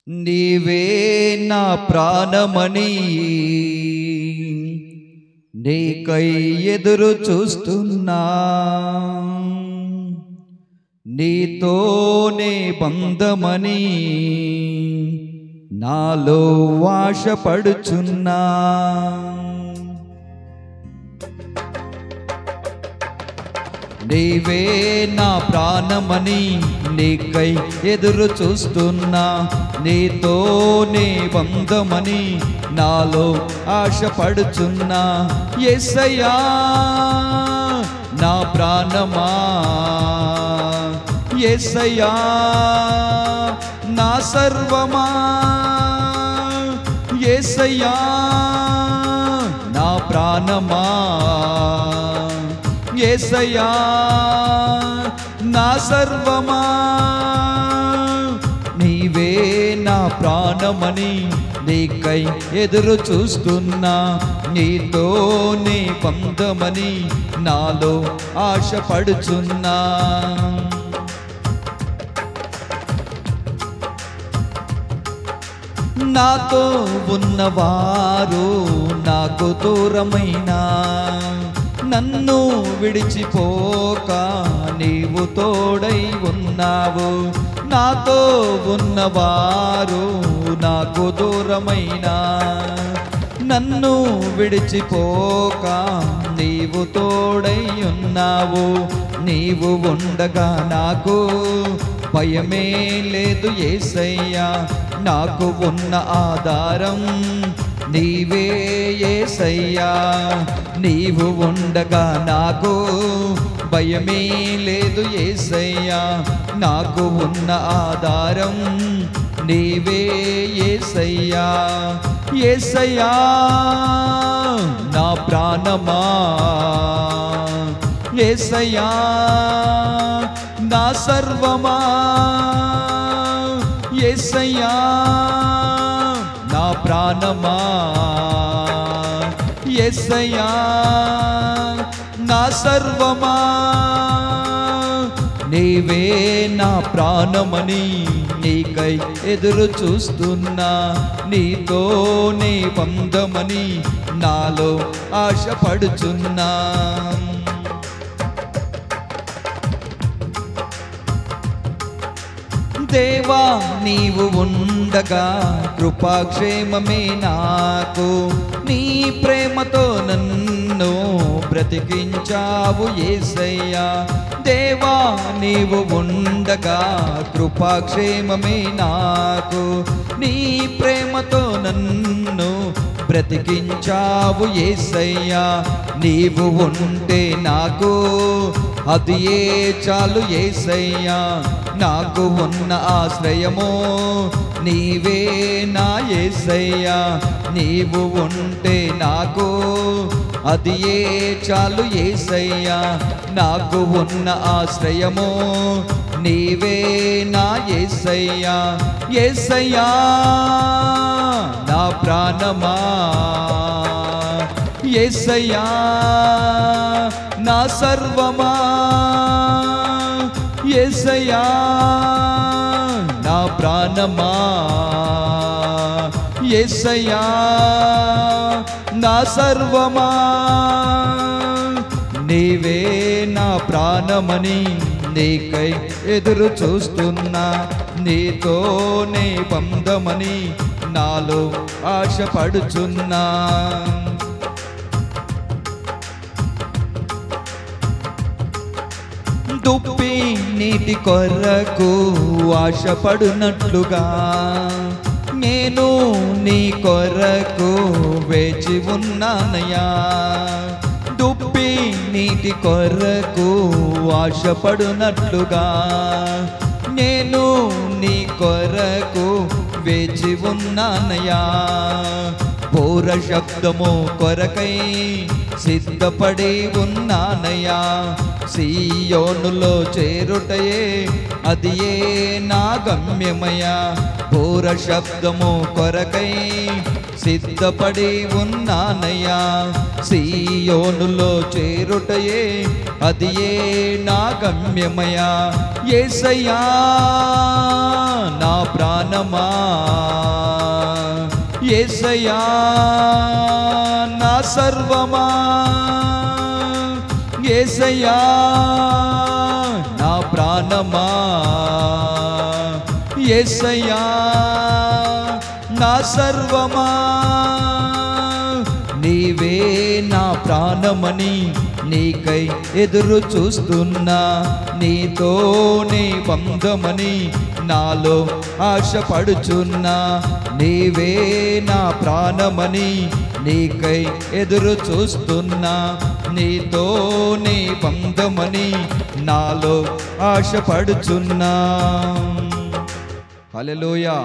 నీవే నా ప్రాణమని నీకై ఎదురు చూస్తున్నా, నీతోనే బంధమని నాలో ఆశపడుచున్నా. నీవే నా ప్రాణమని నీకై ఎదురు చూస్తున్నా, నీతోనే బంధమని నాలో ఆశపడుచున్నా. యేసయ్యా నా ప్రాణమా, యేసయ్యా నా సర్వమా, యేసయ్యా నా ప్రాణమా, యేసయ్యా నా సర్వమా. నీవే నా ప్రాణమని నీకై ఎదురు చూస్తున్నా, నీతోనే బంధమని నాలో ఆశపడుచున్నా. నాతో ఉన్నవారు నాకు దూరమైనా, నన్ను విడిచిపోక నీవు తోడై ఉన్నావు. నాతో ఉన్నవారు నాకు దూరమైనా, నన్ను విడిచిపోక నీవు తోడై ఉన్నావు. నీవు ఉండగా నాకు భయమే లేదు యేసయ్యా, నాకు ఉన్న ఆధారం నీవే యేసయ్యా. నీవు ఉండగా నాకు భయమే లేదు యేసయ్యా, నాకు ఉన్న ఆధారం నీవే యేసయ్యా. యేసయ్యా నా ప్రాణమా, యేసయ్యా నా సర్వమా, యేసయ్యా నా ప్రాణమా, యేసయ్యా నా సర్వమా. నీవే నా ప్రాణమని నీకై ఎదురు చూస్తున్నా, నీతోనే బంధమని నాలో ఆశపడుచున్నా. దేవా నీవు ఉండగా కృపాక్షేమమే నాకు, నీ ప్రేమతో నన్ను బ్రతికించావు యేసయ్యా. దేవా నీవు ఉండగా కృపాక్షేమమే నాకు, నీ ప్రేమతో నన్ను బ్రతికించావు యేసయ్యా. నీవు ఉంటే నాకు అది ఏ చాలు యేసయ్యా, నాకు ఉన్న ఆశ్రయము నీవే నా యేసయ్యా. నీవు ఉంటే నాకు అది ఏ చాలు యేసయ్యా, నాకు ఉన్న ఆశ్రయము నీవే నా యేసయ్యా. యేసయ్యా నా ప్రాణమా, యేసయ్యా నా సర్వమా, యేసయ్యా నా ప్రాణమా, యేసయ్యా నా సర్వమా. నీవే నా ప్రాణమని నీకై ఎదురు చూస్తున్నా, నీతోనే బంధమని నాలో ఆశపడుచున్నా. దుప్పి నీటి కొరకు ఆశపడునట్లుగా నేను నీ కొరకు వేచి ఉన్నానయ్యా. దుప్పి నీటి కొరకు ఆశపడునట్లుగా నేను నీ కొరకు వేచి ఉన్నానయ్యా. పూర శబ్దము కొరకై సిద్ధపడి ఉన్నానయ్యా. సియోనులో చేరుటయే అది ఏ నా గమ్యమయ్యా. పూర శబ్దము కొరకై సిద్ధపడి ఉన్నానయ్యా. సీయోనులో చేరుటయే అది ఏ నా గమ్యమయా. యేసయ్యా నా ప్రాణమా, యేసయ్యా నా సర్వమా, యేసయ్యా నా ప్రాణమా, యేసయ్యా నా సర్వమా. నీవే నా ప్రాణమని నీకై ఎదురు చూస్తున్నా. నీతోనే బంధమని నాలో ఆశపడుచున్నా. నీవే నా ప్రాణమని నీకై ఎదురు చూస్తున్నా. నీతోనే బంధమని నాలో ఆశపడుచున్నా. హల్లెలూయా.